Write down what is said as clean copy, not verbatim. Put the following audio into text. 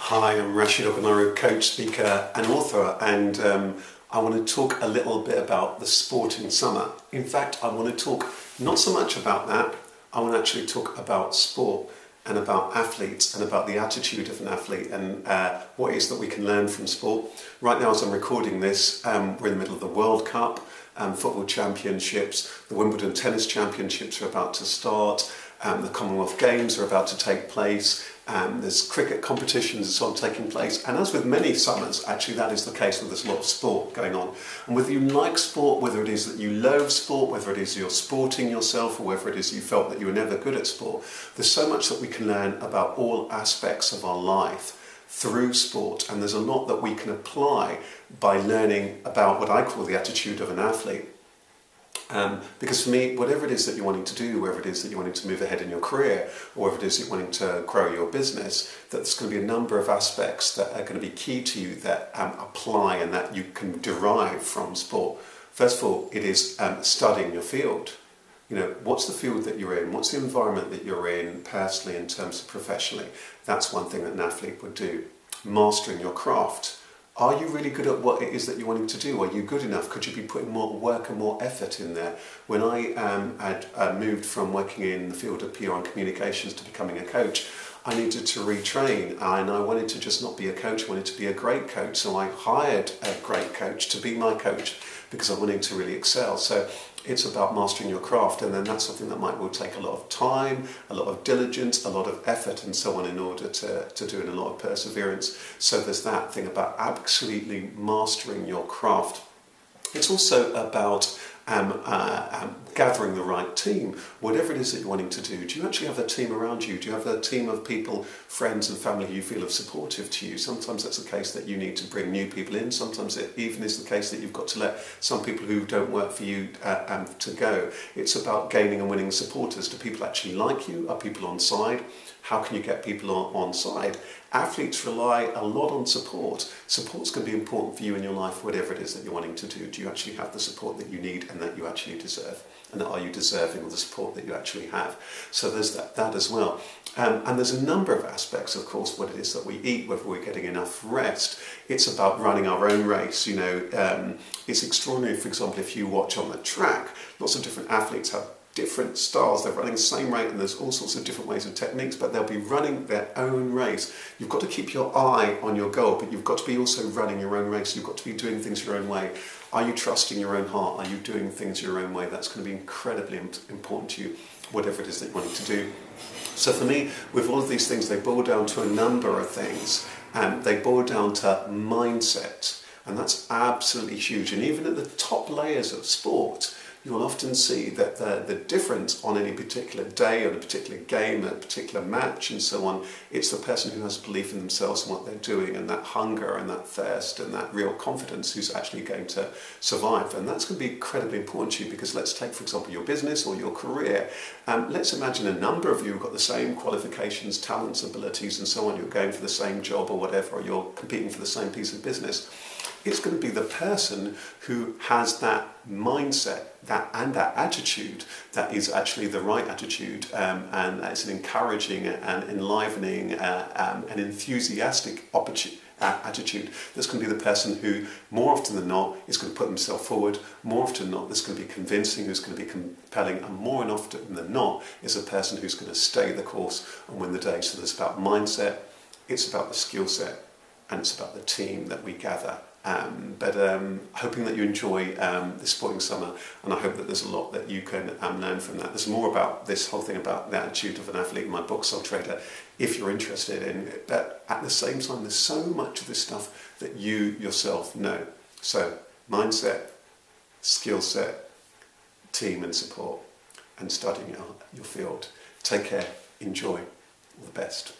Hi, I'm Rashid Ogunloro, coach, speaker and author, and I want to talk a little bit about the sporting summer. In fact, I want to talk not so much about that, I want to actually talk about sport and about athletes and about the attitude of an athlete and what it is that we can learn from sport. Right now, as I'm recording this, we're in the middle of the World Cup, football championships, the Wimbledon tennis championships are about to start, the Commonwealth Games are about to take place, there's cricket competitions and so on taking place, and as with many summers, actually that is the case where there's a lot of sport going on. And whether you like sport, whether it is that you loathe sport, whether it is you're sporting yourself, or whether it is you felt that you were never good at sport, there's so much that we can learn about all aspects of our life through sport, and there's a lot that we can apply by learning about what I call the attitude of an athlete. Because for me, whatever it is that you're wanting to do, whether it is that you're wanting to move ahead in your career, or whether it is you're wanting to grow your business, that there's going to be a number of aspects that are going to be key to you that apply and that you can derive from sport. First of all, it is studying your field. You know, what's the field that you're in? What's the environment that you're in personally in terms of professionally? That's one thing that an athlete would do. Mastering your craft. Are you really good at what it is that you're wanting to do? Are you good enough? Could you be putting more work and more effort in there? When I had moved from working in the field of PR and communications to becoming a coach, I needed to retrain, and I wanted to just not be a coach, I wanted to be a great coach. So I hired a great coach to be my coach because I wanted to really excel. So it's about mastering your craft, and then that's something that will take a lot of time, a lot of diligence, a lot of effort and so on in order to do, and a lot of perseverance. So there's that thing about absolutely mastering your craft. It's also about gathering the right team. Whatever it is that you're wanting to do, do you actually have a team around you? Do you have a team of people, friends and family who you feel are supportive to you? Sometimes that's the case that you need to bring new people in. Sometimes it even is the case that you've got to let some people who don't work for you to go. It's about gaining and winning supporters. Do people actually like you? Are people on side? How can you get people on side? Athletes rely a lot on support. Support's going to be important for you in your life, whatever it is that you're wanting to do. Do you actually have the support that you need and that you actually deserve? And are you deserving of the support that you actually have? So there's that as well. And there's a number of aspects, of course, what it is that we eat, whether we're getting enough rest. It's about running our own race. You know, it's extraordinary, for example, if you watch on the track, lots of different athletes have different styles. They're running the same rate, and there's all sorts of different ways and techniques, but they'll be running their own race. You've got to keep your eye on your goal, but you've got to be also running your own race. You've got to be doing things your own way. Are you trusting your own heart? Are you doing things your own way? That's going to be incredibly important to you, whatever it is that you're wanting to do. So for me, with all of these things, they boil down to a number of things, and they boil down to mindset, and that's absolutely huge. And even at the top layers of sport, you'll often see that the difference on any particular day, on a particular game, a particular match and so on, it's the person who has belief in themselves and what they're doing, and that hunger and that thirst and that real confidence who's actually going to survive. And that's going to be incredibly important to you, because let's take, for example, your business or your career. Let's imagine a number of you have got the same qualifications, talents, abilities and so on. You're going for the same job or whatever, or you're competing for the same piece of business. It's going to be the person who has that mindset, that attitude that is actually the right attitude, and it's an encouraging and enlivening and enthusiastic attitude. That's going to be the person who, more often than not, is going to put themselves forward. More often than not, that's going to be convincing, who's going to be compelling, and more often than not, is a person who's going to stay the course and win the day. So it's about mindset, it's about the skill set, and it's about the team that we gather. Hoping that you enjoy this sporting summer, and I hope that there's a lot that you can learn from that. There's more about this whole thing about the attitude of an athlete in my book, Soul Trader, if you're interested in it. But at the same time, there's so much of this stuff that you yourself know. So mindset, skill set, team and support, and studying your field. Take care, enjoy, all the best.